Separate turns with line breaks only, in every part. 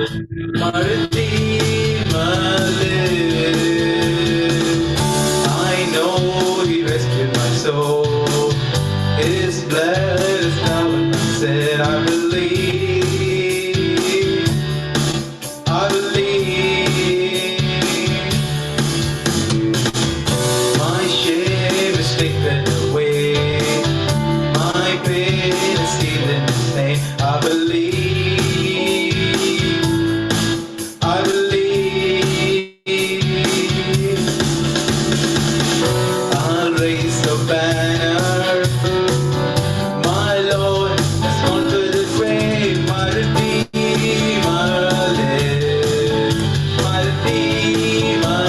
Maruti Malay. I know He rescued my soul. His blood is now in my set. I believe. I believe. My shame is taken away. My pain is healed in His name. I believe. I believe. I'll raise the banner. My Lord has conquered the grave. My Redeemer lives. My Redeemer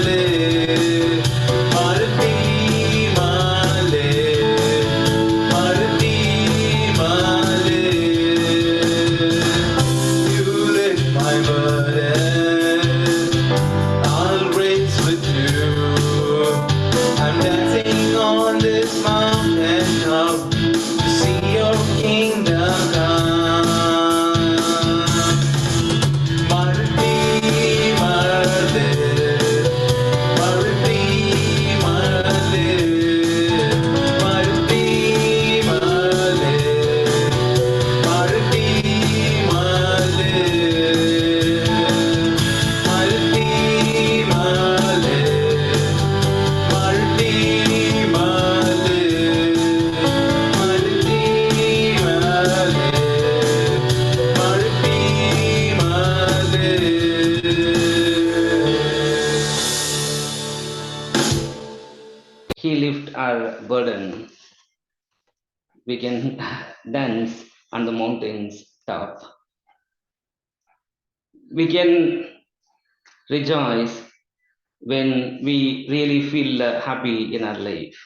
lives. My Redeemer lives. My Redeemer lives. You lift my burden. I'll race with you. I'm dancing on this mountain top to see your kingdom come. My Redeemer lives. My Redeemer lives. My Redeemer lives. My Redeemer lives. My Redeemer lives. My Redeemer lives. My Redeemer lives. My Redeemer lives.
He lift our burden. We can dance on the mountain's top. We can rejoice when we really feel happy in our life.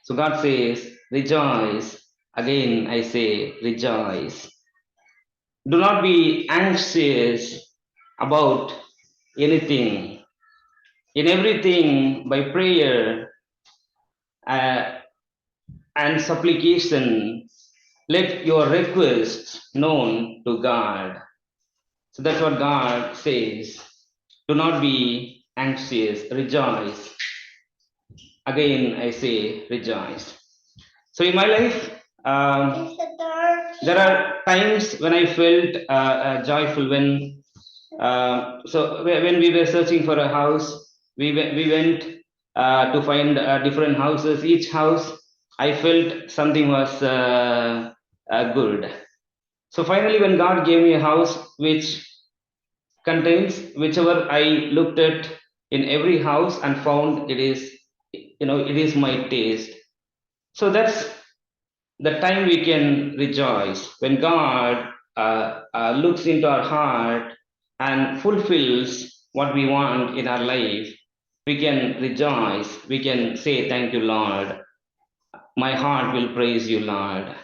So God says, rejoice. Again, I say, rejoice. Do not be anxious about anything. In everything, by prayer uh, and supplication, let your requests known to God. So that's what God says. Do not be anxious, rejoice. Again, I say rejoice. So in my life, there are times when I felt joyful when. When we were searching for a house, we went to find different houses. Each house, I felt something was good. So finally, when God gave me a house which contains whichever I looked at in every house and found it is, it is my taste. So that's the time we can rejoice when God looks into our heart and fulfills what we want in our life. We can rejoice. We can say, "Thank you, Lord. My heart will praise you, Lord."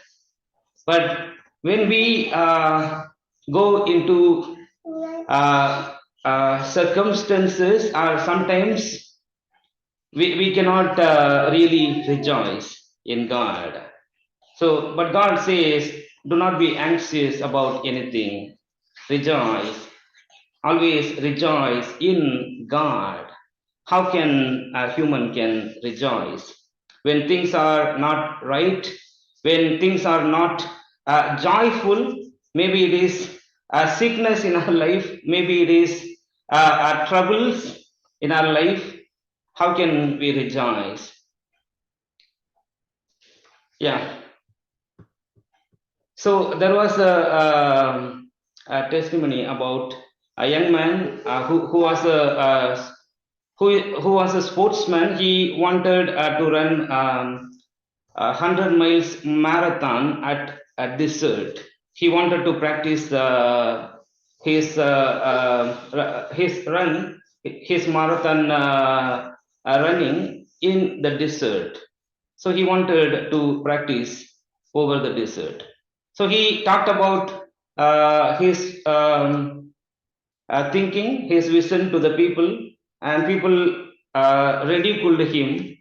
But when we go into circumstances, or sometimes we cannot really rejoice in God. So, but God says, do not be anxious about anything. Rejoice. Always rejoice in God. How can a human can rejoice? When things are not right, when things are not joyful, maybe it is a sickness in our life, maybe it is troubles in our life. How can we rejoice? Yeah. So there was a testimony about a young man who was who was a sportsman. He wanted to run 100 miles marathon at a desert. He wanted to practice his run, his marathon running in the desert. So he wanted to practice over the desert. So he talked about his thinking, his vision to the people, and people ridiculed him.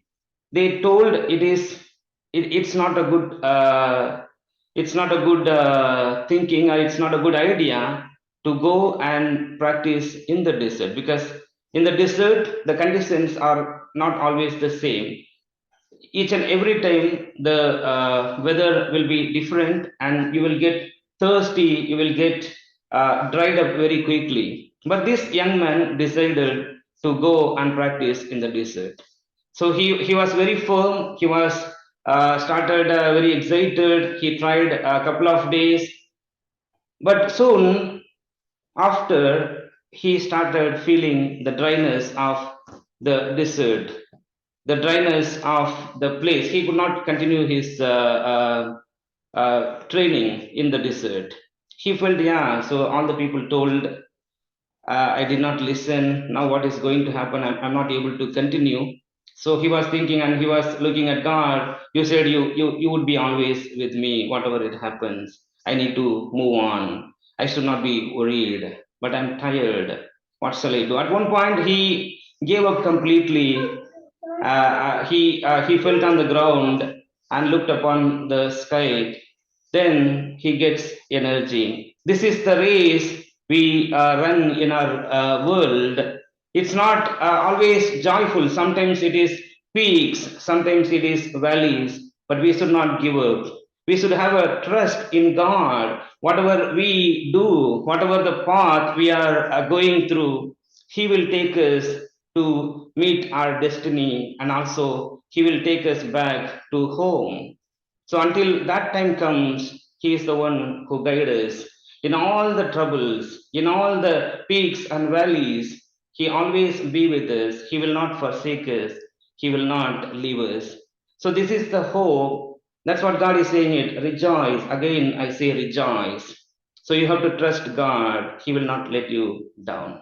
They told it's not a good thinking, or it's not a good idea to go and practice in the desert, because in the desert the conditions are not always the same. Each and every time the weather will be different, and you will get thirsty, you will get dried up very quickly. But this young man decided to go and practice in the desert. So he was very firm, he was started very excited, he tried a couple of days, but soon after he started feeling the dryness of the desert, the dryness of the place. He could not continue his training in the desert. He felt, yeah, so all the people told, I did not listen. Now what is going to happen? I'm not able to continue. So he was thinking and he was looking at God. You said you would be always with me, whatever it happens. I need to move on. I should not be worried, but I'm tired. What shall I do? At one point, he gave up completely. He felt on the ground and looked upon the sky. Then he gets energy. This is the race we run in our world. It's not always joyful. Sometimes it is peaks, sometimes it is valleys, but we should not give up. We should have a trust in God. Whatever we do, whatever the path we are going through, He will take us to meet our destiny, and also He will take us back to home. So until that time comes, He is the one who guides us. In all the troubles, in all the peaks and valleys, He always be with us. He will not forsake us. He will not leave us. So this is the hope. That's what God is saying it. Rejoice. Again, I say rejoice. So you have to trust God. He will not let you down.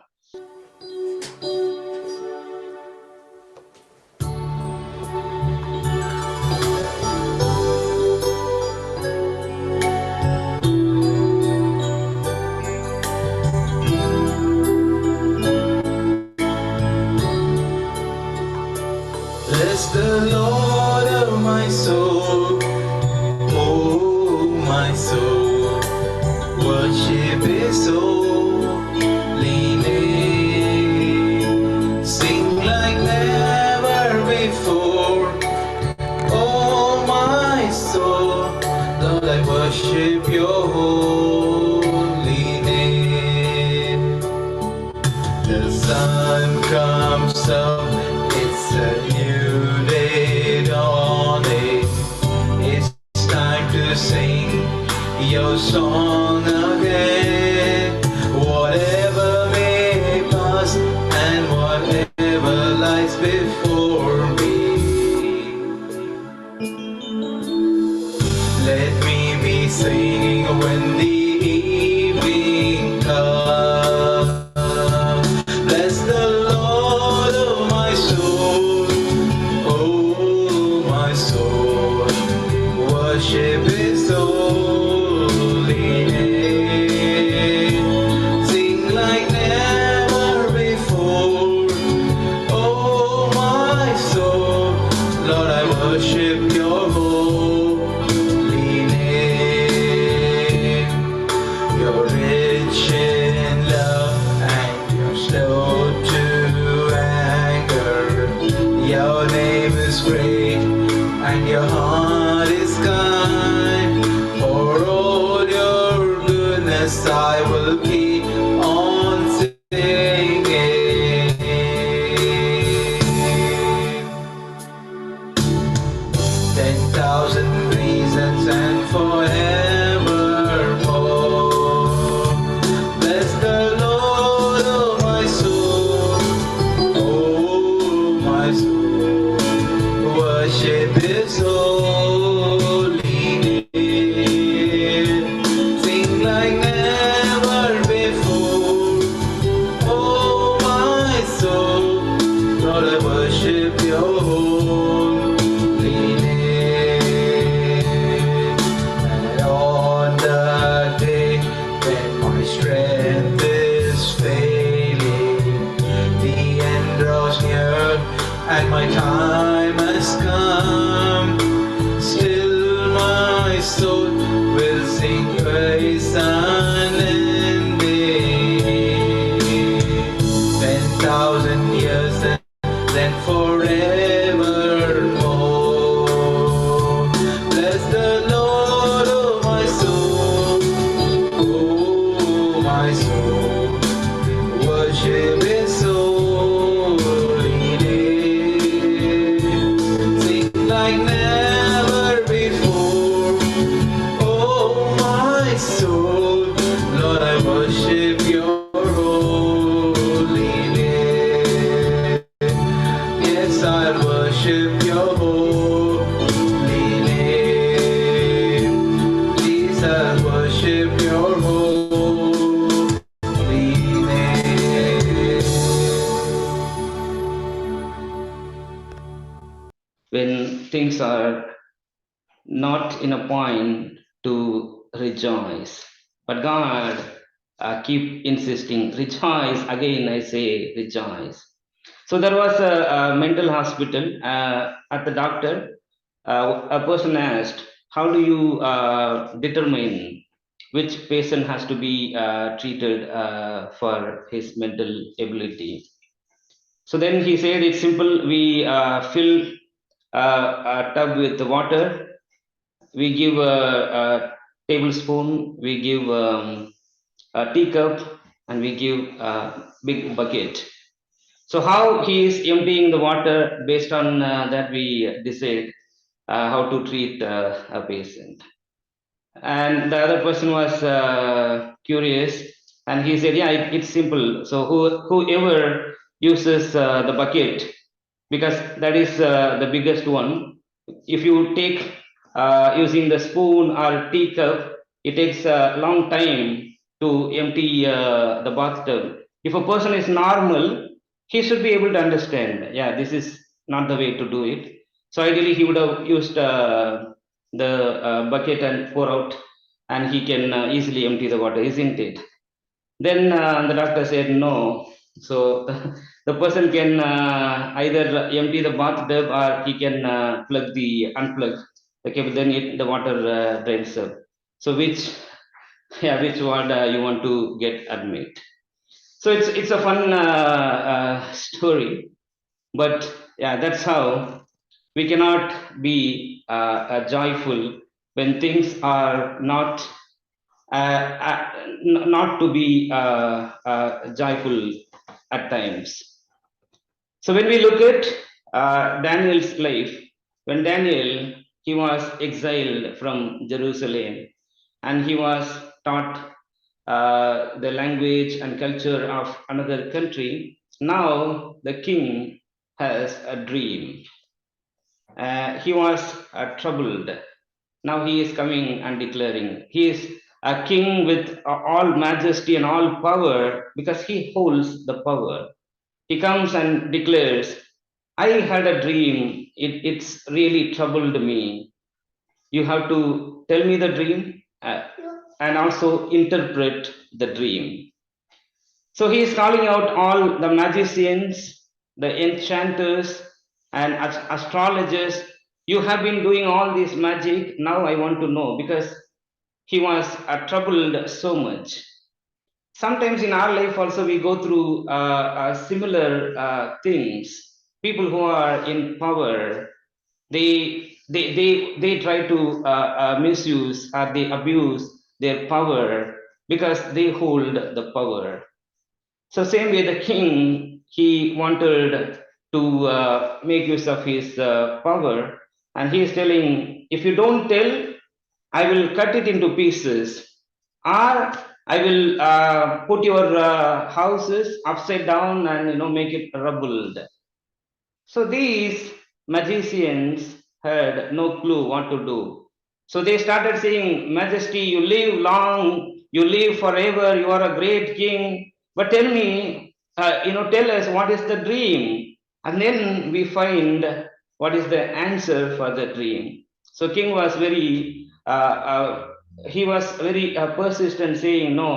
Bless the Lord, oh my soul, oh my soul, worship His holy name. Sing like never before, oh my soul, Lord, I worship Your holy name. The sun comes up, it's a new day dawning. It's time to sing Your song again. Whatever may pass and whatever lies before me, let me be singing when the evening comes. Bless the Lord, oh my soul, oh my soul, worship His holy name.
things are not in a point to rejoice. But God keep insisting, rejoice. Again, I say rejoice. So there was a mental hospital. At the doctor, a person asked, "How do you determine which patient has to be treated for his mental ability?" So then he said, "It's simple. We fill a tub with water, we give a tablespoon, we give a teacup, and we give a big bucket. So how he is emptying the water, based on that we decide how to treat a patient." And the other person was curious, and he said, "Yeah, it's simple. So whoever uses the bucket, because that is the biggest one. If you take using the spoon or teacup, it takes a long time to empty the bathtub. If a person is normal, he should be able to understand. Yeah, this is not the way to do it. So ideally, he would have used the bucket and pour out, and he can easily empty the water, isn't it?" Then the doctor said no. So the person can either empty the bathtub, or he can plug the unplug. Okay, but then the water drains up. So which, yeah, which one you want to get admit? So it's a fun story, but yeah, that's how we cannot be joyful when things are not not to be joyful at times. So when we look at Daniel's life, when Daniel, he was exiled from Jerusalem, and he was taught the language and culture of another country. Now the king has a dream. He was troubled. Now he is coming and declaring. He is a king with all majesty and all power, because he holds the power. He comes and declares, "I had a dream. It's really troubled me. You have to tell me the dream and also interpret the dream." So he is calling out all the magicians, the enchanters, and astrologers. "You have been doing all this magic. Now I want to know," because he was troubled so much. Sometimes in our life also we go through similar things. People who are in power, they try to misuse or they abuse their power because they hold the power. So same way the king, he wanted to make use of his power, and he is telling, "If you don't tell, I will cut it into pieces, or I will put your houses upside down and make it rubbled." So these magicians had no clue what to do. So they started saying, "Majesty, you live long, you live forever, you are a great king. But tell me, tell us what is the dream?" And then we find what is the answer for the dream. So king was he was very persistent, saying, "No,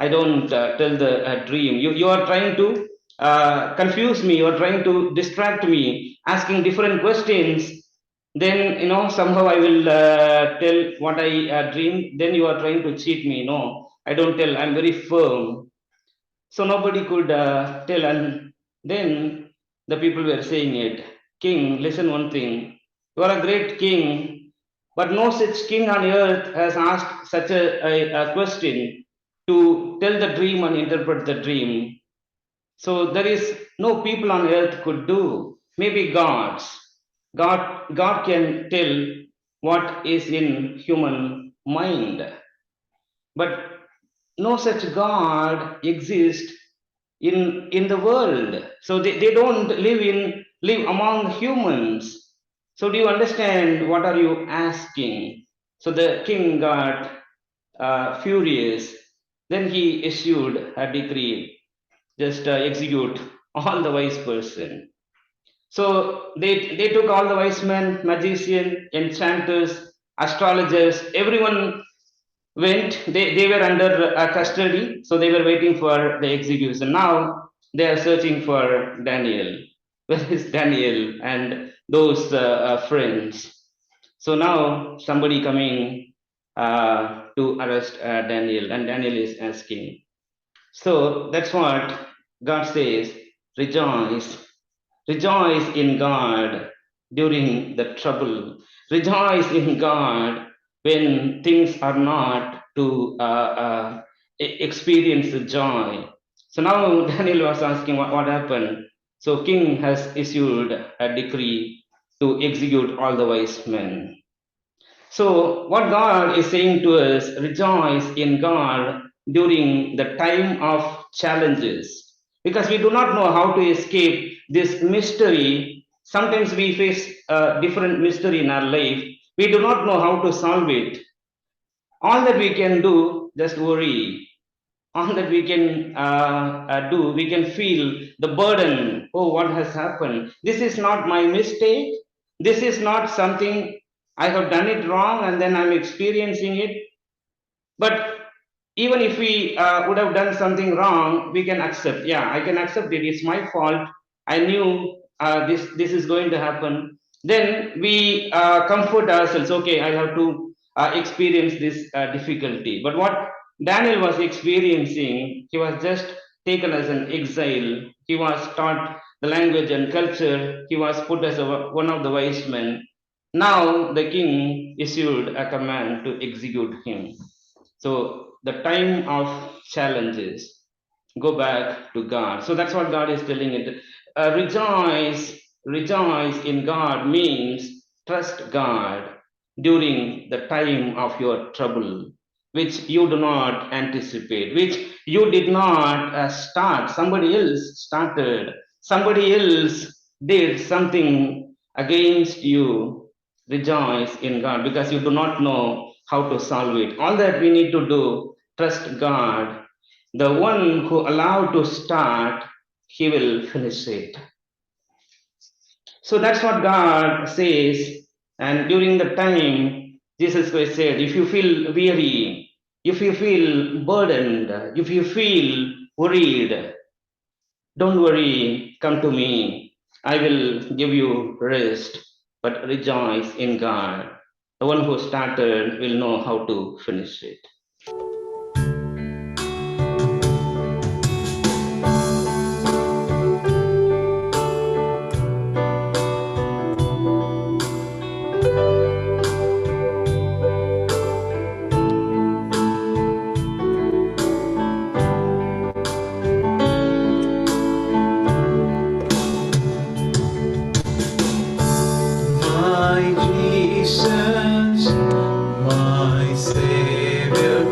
I don't tell the dream. You are trying to confuse me, you are trying to distract me, asking different questions. Then somehow I will tell what I dreamed. Then you are trying to cheat me. No, I don't tell. I'm very firm." So nobody could tell. And then the people were saying it, "King, listen one thing. You are a great king, but no such king on earth has asked such a question to tell the dream and interpret the dream. So there is no people on earth could do. Maybe gods. God can tell what is in human mind. But no such God exists in the world. So they don't live among humans. So do you understand what are you asking?" So the king got furious. Then he issued a decree, just execute all the wise person. So they took all the wise men, magician, enchanters, astrologers, everyone went. They were under custody, so they were waiting for the execution. Now they are searching for Daniel. Where is Daniel and those friends? So now somebody coming to arrest Daniel, and Daniel is asking. So that's what God says, rejoice, rejoice in God during the trouble, rejoice in God when things are not to experience the joy. So now Daniel was asking what happened. So king has issued a decree to execute all the wise men. So, what God is saying to us, rejoice in God during the time of challenges. Because we do not know how to escape this mystery. Sometimes we face a different mystery in our life. We do not know how to solve it. All that we can do, just worry. All that we can do, we can feel the burden. Oh, what has happened? This is not my mistake. This is not something I have done it wrong and then I'm experiencing it. But even if we would have done something wrong, we can accept. Yeah, I can accept it. It's my fault. I knew this is going to happen. Then we comfort ourselves. Okay, I have to experience this difficulty. But what Daniel was experiencing, he was just taken as an exile. He was taught the language and culture. He was put as one of the wise men. Now the king issued a command to execute him. So the time of challenges, go back to God. So that's what God is telling it. Rejoice, rejoice in God means trust God during the time of your trouble, which you do not anticipate, which you did not start. Somebody else started, somebody else did something against you. Rejoice in God because you do not know how to solve it. All that we need to do, trust God. The one who allowed to start, he will finish it. So that's what God says. And during the time, Jesus Christ said, if you feel weary, if you feel burdened, if you feel worried, don't worry, come to me. I will give you rest, but rejoice in God. The one who started will know how to finish it.
My Jesus, my Savior,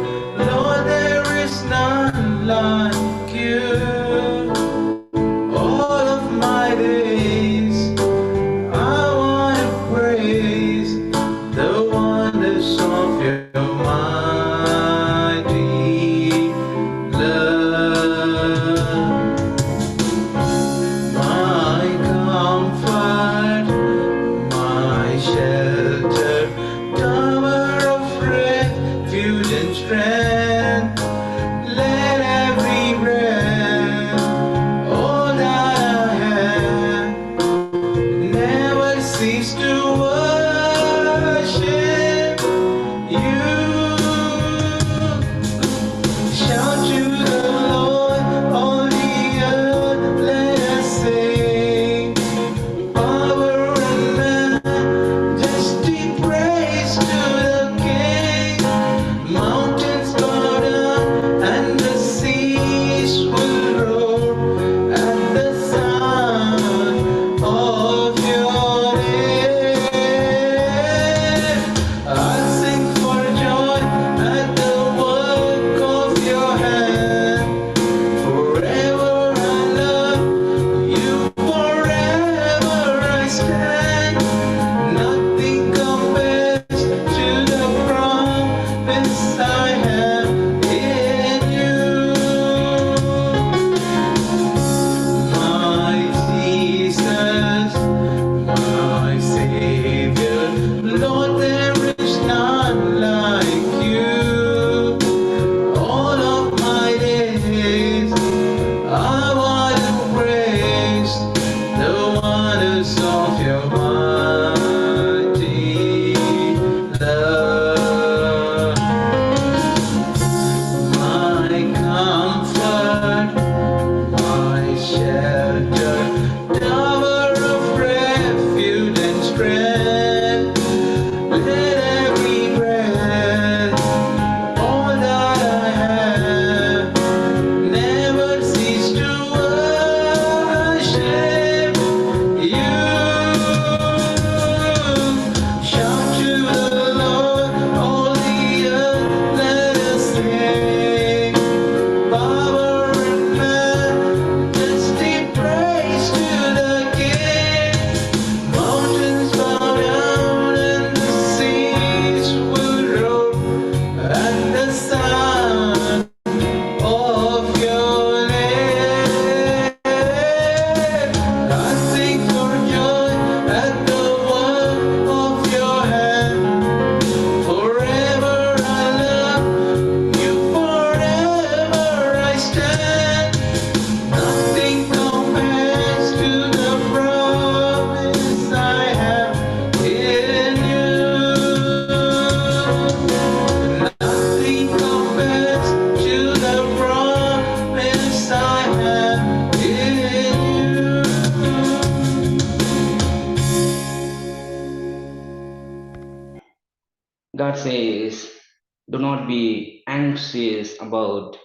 Do not be anxious about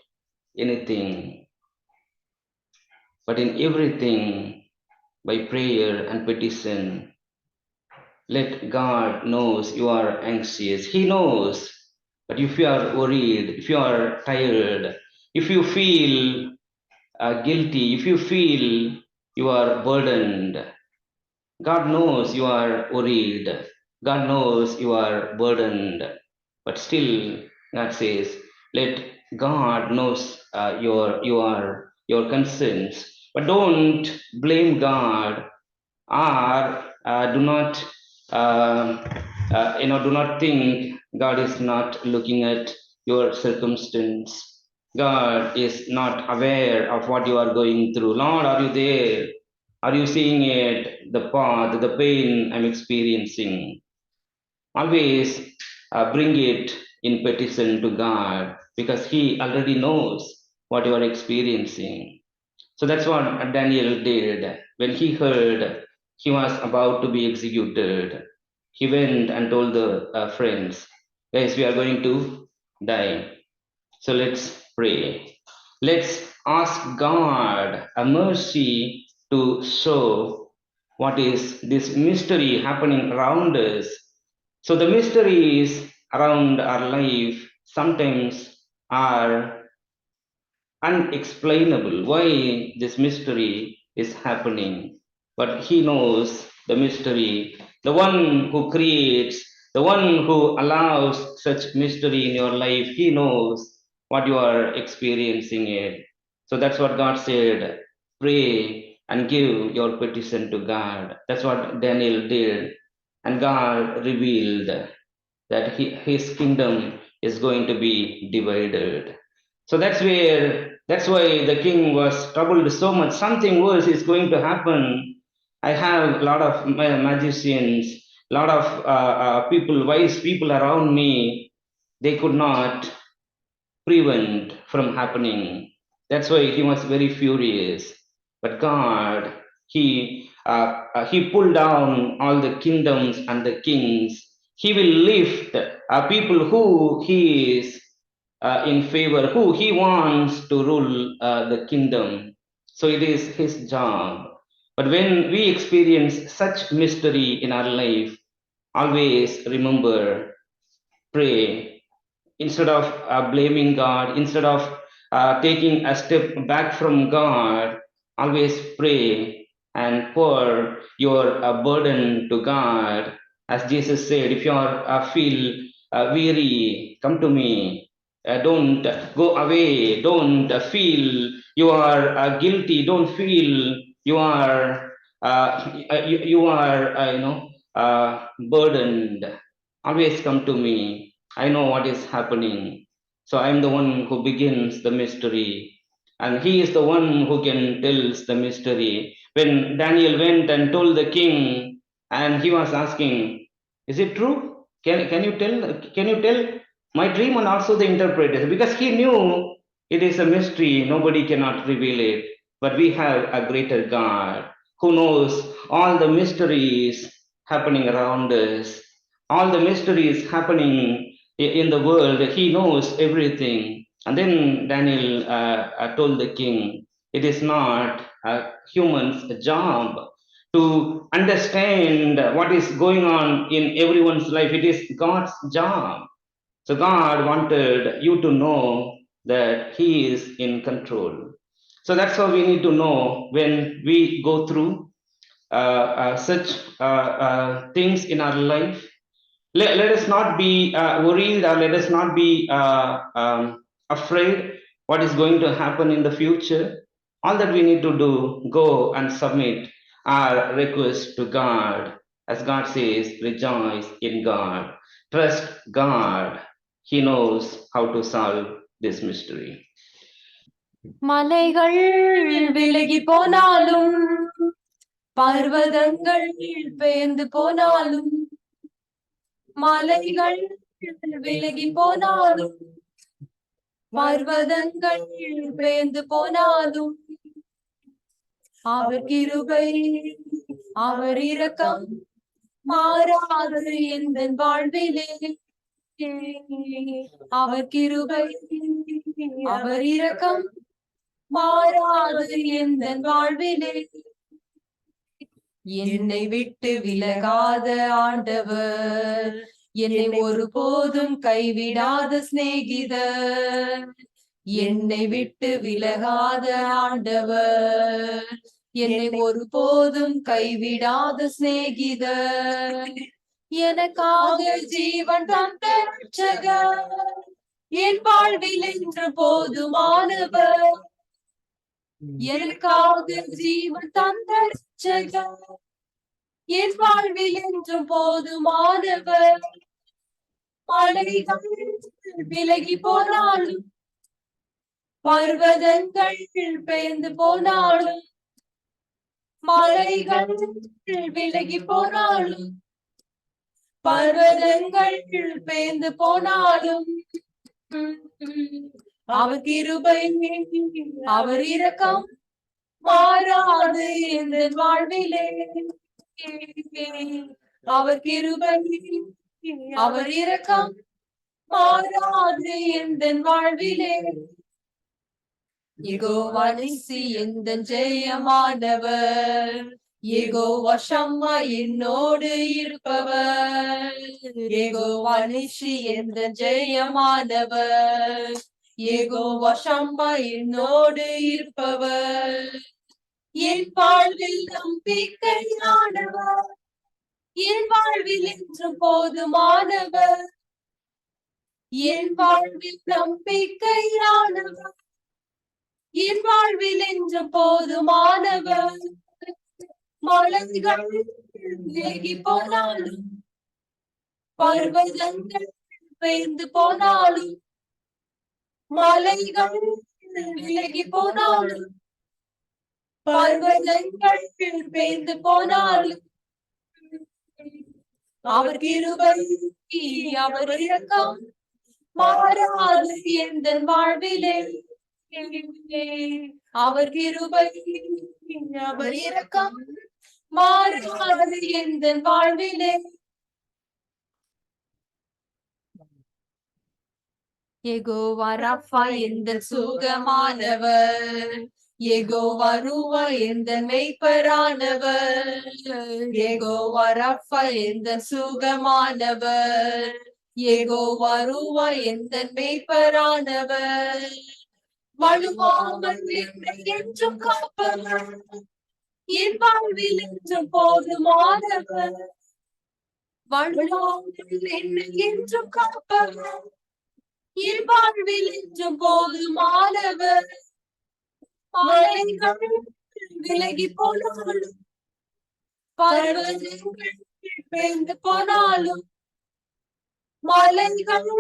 anything, but in everything, by prayer and petition, let God knows you are anxious. He knows. But if you are worried, if you are tired, if you feel guilty, if you feel you are burdened, God knows you are worried. God knows you are burdened. But still, God says, let God knows your concerns. But don't blame God, or do not do not think God is not looking at your circumstance. God is not aware of what you are going through. Lord, are you there? Are you seeing it, the path, the pain I'm experiencing? Always bring it in petition to God, because He already knows what you are experiencing. So that's what Daniel did. When he heard he was about to be executed, he went and told the friends, guys, we are going to die. So let's pray. Let's ask God a mercy to show what is this mystery happening around us. So the mysteries around our life sometimes are unexplainable why this mystery is happening. But He knows the mystery, the one who creates, the one who allows such mystery in your life. He knows what you are experiencing it. So that's what God said, pray and give your petition to God. That's what Daniel did. And God revealed that his kingdom is going to be divided. So that's why the king was troubled so much. Something worse is going to happen. I have a lot of magicians, a lot of people, wise people around me. They could not prevent from happening. That's why he was very furious. But God, he pulled down all the kingdoms and the kings. He will lift people who he is in favor, who he wants to rule the kingdom. So it is his job. But when we experience such mystery in our life, always remember, pray, instead of blaming God, instead of taking a step back from God, always pray and pour your burden to God. As Jesus said, if you are feel weary, come to me. Don't go away. Don't feel you are guilty. Don't feel you are you are burdened. Always come to me. I know what is happening. So I am the one who begins the mystery. And he is the one who can tell the mystery. When Daniel went and told the king, and he was asking, is it true? Can you tell my dream and also the interpretation? Because he knew it is a mystery, nobody cannot reveal it. But we have a greater God who knows all the mysteries happening around us, all the mysteries happening in the world. He knows everything. And then Daniel told the king, it is not a human's job to understand what is going on in everyone's life. It is God's job. So God wanted you to know that He is in control. So that's how we need to know when we go through such things in our life. Let us not be worried, or let us not be afraid what is going to happen in the future. All that we need to do, go and submit our request to God. As God says, rejoice in God. Trust God. He knows how to solve this mystery.
மலைகள் விலகி போனாலும் பர்வதங்கள் பெயர்ந்து போனாலும் மலைகள் விலகி போனாலும் பர்வதங்கள் பெயர்ந்து போனாலும் அவர் கிருபை அவர் இரக்கம் மாறாது எந்த வாழ்விலே அவர் கிருபை அவர் இரக்கம் மாறாது எந்த வாழ்விலே. என்னை விட்டு விலகாத ஆண்டவர், என்னை ஒருபோதும் கைவிடாத சிநேகிதர். என்னை விட்டு விலகாத ஆண்டவர், என்னை ஒருபோதும் கைவிடாத சிநேகிதர். எனக்காக ஜீவன் தந்த ரட்சகர், என் வாழ்வில் என்று போதுமானவர். எனக்காக ஜீவன் தந்த ரட்சகர், என் வாழ்வில் என்று போதுமானவர். மலைகள் விலகி போனாலும், பர்வதங்கள் பெயர்ந்து போனாலும், மலைகள் விலகி போனாலும், பர்வதங்கள் பெயர்ந்து போனாலும், அவர் கிருபை அவர் இரக்கம் மாறாது எந்த வாழ்விலே. அவர் கிருபை அவர் இரக்கம் மாறாது எந்த வாழ்விலே. யெகோவா நிசி எந்த ஜெயமானவர், யெகோவா ஷம்மா என்னோடு இருப்பவர். யெகோவா நிசி எந்த ஜெயமானவர், யெகோவா ஷம்மா என்னோடு இருப்பவர். என் வாழ்வில் நம்பிக்கையானவர், என் வாழ்வில் என்று போதுமானவர். என் வாழ்வில் நம்பிக்கையானவர், என் வாழ்வில் என்று போதுமானவர். மலைகள் விலகி போனாலும், பர்வதங்கள் பெயர்ந்து போனாலும், மலைகள் விலகி போனாலும், பர்வதங்கள் பெயர்ந்து போனாலும், அவர் கிருபை அவர் இரக்கம் மாறாது எந்த வாழ்விலே. அவர் கிருபை அவர் இரக்கம் மாறாது எந்த வாழ்விலே. யெகோவா ரஃபா எந்த சுகமானவர், யெகோவா ரூவா எந்த மெய்ப்பரானவர். யெகோவா ரஃபா எந்த சுகமானவர், யெகோவா ரூவா எந்த மெய்ப்பரானவர். வலுவாமல் என்னை என்றும் காப்பவர், என் வாழ்வில் என்றும் போதுமானவர். வலுவாமல் என்னை என்றும் காப்பவர், என் வாழ்வில் என்றும் போதுமானவர். மலைகள் விலகி போனாலும், பர்வதங்கள் பெயர்ந்து போனாலும், மலைகள்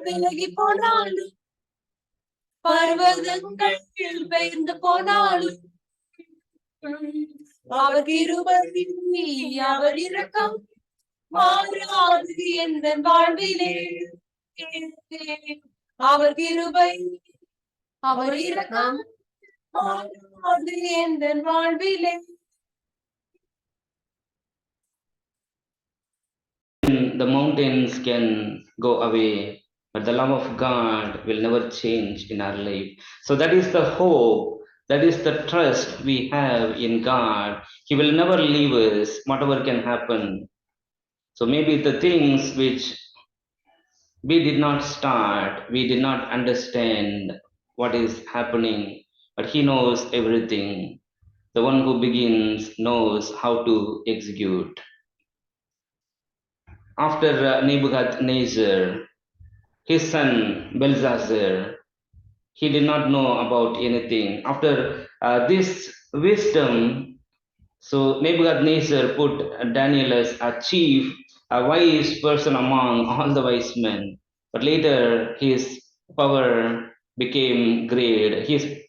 விலகி போனாலும், பர்வதங்கள் பெயர்ந்து போனாலும், அவர் கிருபை அவர் இரக்கம் மாறாது எந்த வாழ்விலே. அவர் கிருபை அவர் இரக்கம் மாறாது எந்த வாழ்விலே.
The mountains can go away, but the love of God will never change in our life. So that is the hope, that is the trust we have in God. He will never leave us, whatever can happen. So maybe the things which we did not start, we did not understand what is happening, but He knows everything. The one who begins knows how to execute. After Nebuchadnezzar, his son Belshazzar, he did not know about anything. After this wisdom, so Nebuchadnezzar put Daniel as a chief, a wise person among all the wise men. But later his power became great.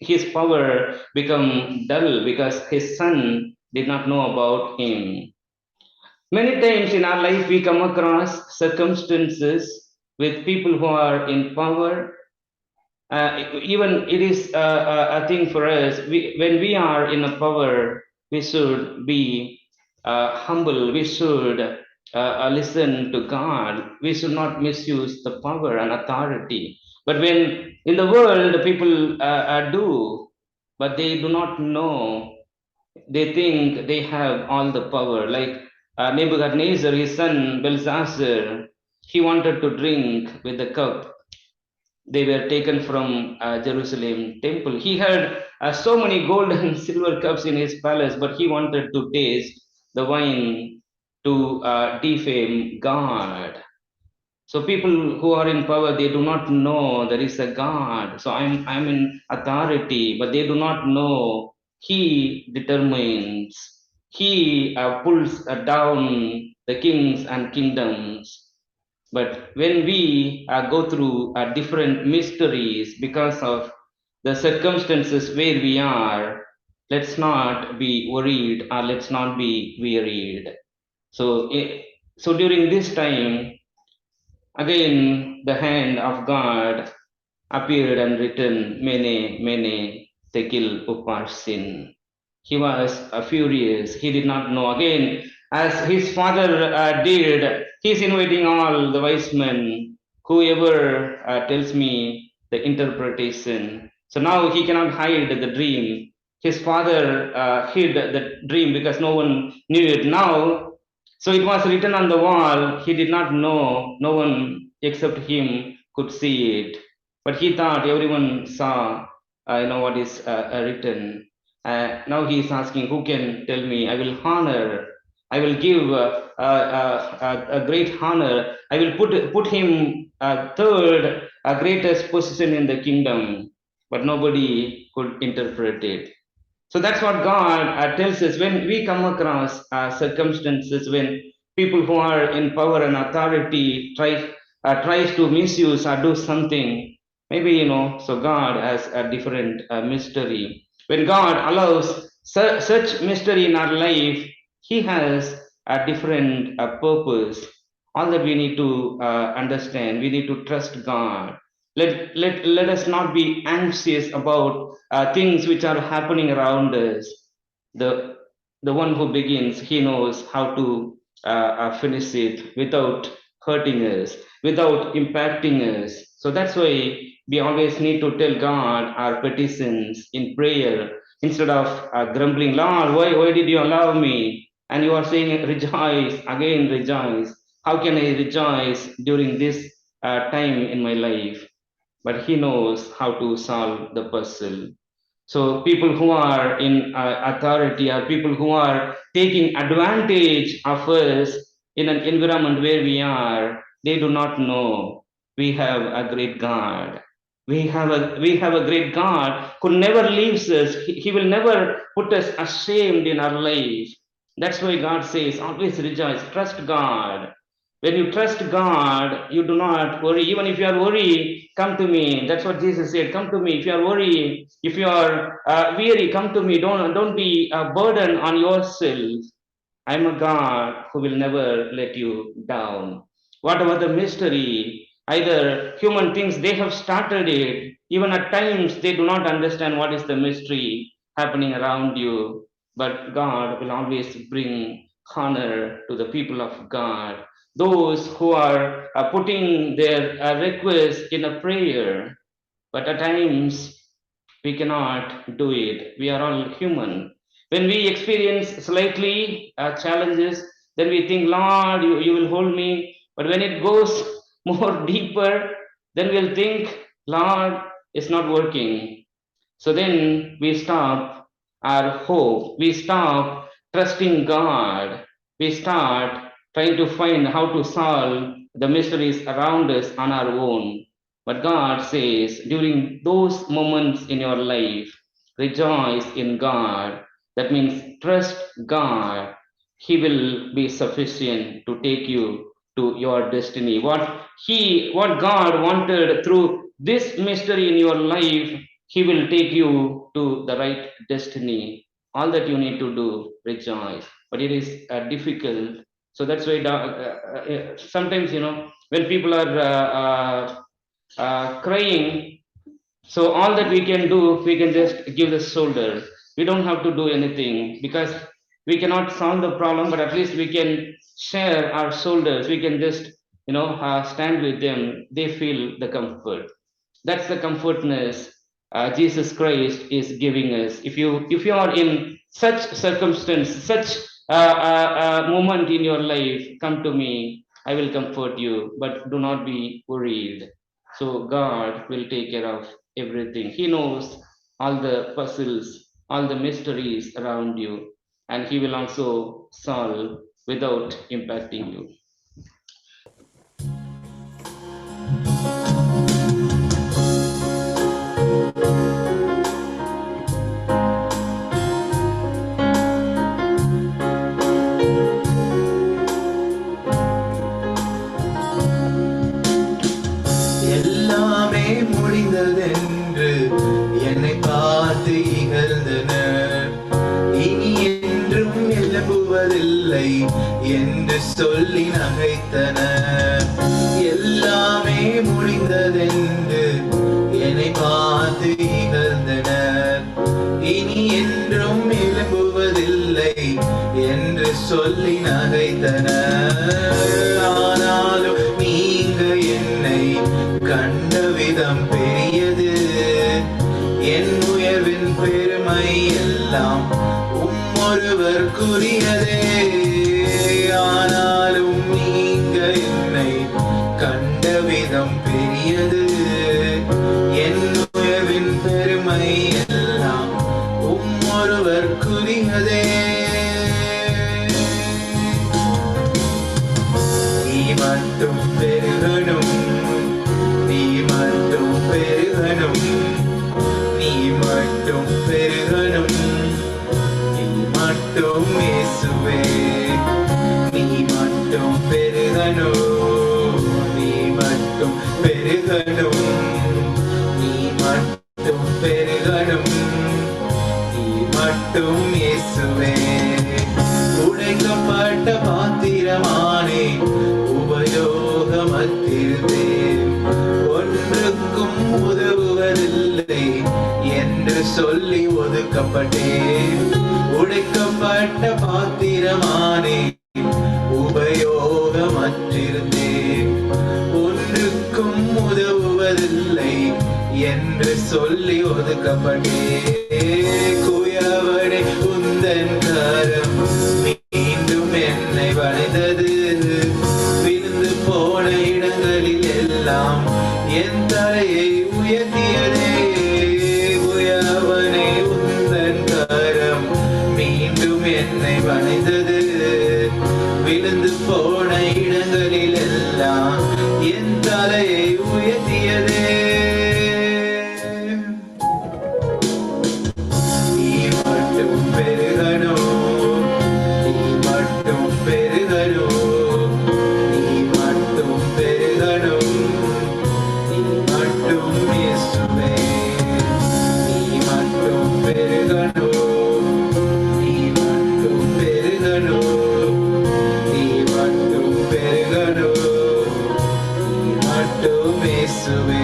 His power became dull because his son did not know about him. Many times in our life we come across circumstances with people who are in power. Even it is a thing for us. When we are in a power, we should be humble. We should listen to God. We should not misuse the power and authority. But when in the world people do, but they do not know, they think they have all the power. Like Nebuchadnezzar, his son Belshazzar, he wanted to drink with the cup. They were taken from Jerusalem temple. He had so many gold and silver cups in his palace, but he wanted to taste the wine to defame God. So people who are in power, they do not know there is a God. So I'm in authority, but they do not know He determines. He pulls down the kings and kingdoms. But when we go through different mysteries because of the circumstances where we are, let's not be worried or let's not be wearied. So, so during this time, again, the hand of God appeared and written, Mene, Mene, Tekil Uparsin. He was furious. He did not know. Again, as his father did, he's inviting all the wise men, whoever tells me the interpretation. So now he cannot hide the dream. His father hid the dream because no one knew it. Now, so it was written on the wall. He did not know. No one except him could see it. But he thought everyone saw, what is written. Now he is asking, who can tell me? I will honor. I will give a great honor. I will put him third, greatest position in the kingdom. But nobody could interpret it. So that's what God tells us when we come across circumstances when people who are in power and authority tries to misuse or do something. Maybe so God has a different mystery. When God allows such mystery in our life, He has a different purpose. All that we need to understand, we need to trust God. Let us not be anxious about things which are happening around us. The the one who begins, he knows how to finish it without hurting us, without impacting us. So that's why we always need to tell God our petitions in prayer instead of grumbling, Lord, why did you allow me? And you are saying, rejoice, again rejoice. How can I rejoice during this time in my life? But he knows how to solve the puzzle. So people who are in authority are people who are taking advantage of us in an environment where we are. They do not know we have a great God. We have a great God who never leaves us. He will never put us ashamed in our life. That's why God says, always rejoice, trust God. When you trust God, you do not worry. Even if you are worried, come to me. That's what Jesus said. Come to me. If you are worried, if you are weary, come to me. Don't be a burden on yourself. I'm a God who will never let you down. Whatever the mystery, either human things, they have started it. Even at times, they do not understand what is the mystery happening around you. But God will always bring honor to the people of God. Those who are putting their request in a prayer, but at times we cannot do it. We are all human. When we experience slightly challenges, then we think, Lord, you will hold me. But when it goes more deeper, then we'll think, Lord, it's not working. So then we stop our hope. We stop trusting God. We start trying to find how to solve the mysteries around us on our own. But God says, during those moments in your life, rejoice in God. That means trust God. He will be sufficient to take you to your destiny. What God wanted through this mystery in your life, He will take you to the right destiny. All that you need to do, rejoice. But it is difficult. So that's why sometimes, when people are crying, so all that we can do, we can just give the shoulder. We don't have to do anything because we cannot solve the problem, but at least we can share our shoulders. We can just, stand with them. They feel the comfort. That's the comfortness Jesus Christ is giving us. If you are in such circumstance, such moment in your life, come to me. I will comfort you, but do not be worried. So God will take care of everything. He knows all the puzzles, all the mysteries around you, and He will also solve without impacting you.
எல்லாமே முடிந்ததென்று என்னை பார்த்து இகழ்ந்தனர். இனி என்றும் எழும்புவதில்லை என்று சொல்லி நகைத்தனர். எல்லாமே முடிந்ததென்று என்னை பார்த்து இகழ்ந்தனர். இனி என்றும் எழும்புவதில்லை என்று சொல்லி நகைத்தனர். ஆனாலும் நீங்க என்னை கண்ட விதம் பெரியது. என் உயர்வின் பெருமை எல்லாம் ஒருவருக்குரியதே. ஆனாலும் நீங்க என்னை கண்ட விதம் பெரியது. என் உயர்வின் பெருமை எல்லாம் ஒருவருக்குரியதே. நீ மட்டும் பெருகணும், நீ மட்டும் பெருகணும், நீ மட்டும் பெருகணும், நீ மட்டும் இயேசுவே. நீ மட்டும் பெருகணும், நீ மட்டும் பெருகணும், நீ மட்டும் பெருகணும், நீ மட்டும் இயேசுவே. உடைக்கப்பட்ட பாத்திரமானே, உபயோகமற்றிருந்தேன். ஒன்றுக்கும் உதவுவதில்லை என்று சொல்லி ஒதுக்கப்பட்டேன். உடைக்கப்பட்ட பாத்திரமானே, உபயோகமற்றிருந்தேன். ஒன்றுக்கும் உதவுவதில்லை என்று சொல்லி ஒதுக்கப்பட்டேன். குயவனே உந்தன் கரம் மீண்டும் என்னை வளைந்தது. விழுந்து போன இடங்களில் எல்லாம் என் தலையை உயர்த்தியதே. குயவனே உந்தன் கரம் மீண்டும் என்னை வளைந்தது. விழுந்து போன இடங்களில் எல்லாம் என் தலையை உயர்த்தியதே. நீ மட்டும் பெருகணும், நீ மட்டும் பெருகணும், நீ மட்டும் பெருகணும், நீ மட்டும் இயேசுவே. நீ மட்டும் பெருகணும், நீ மட்டும் பெருகணும், நீ மட்டும் பெருகணும், நீ மட்டும் இயேசுவே.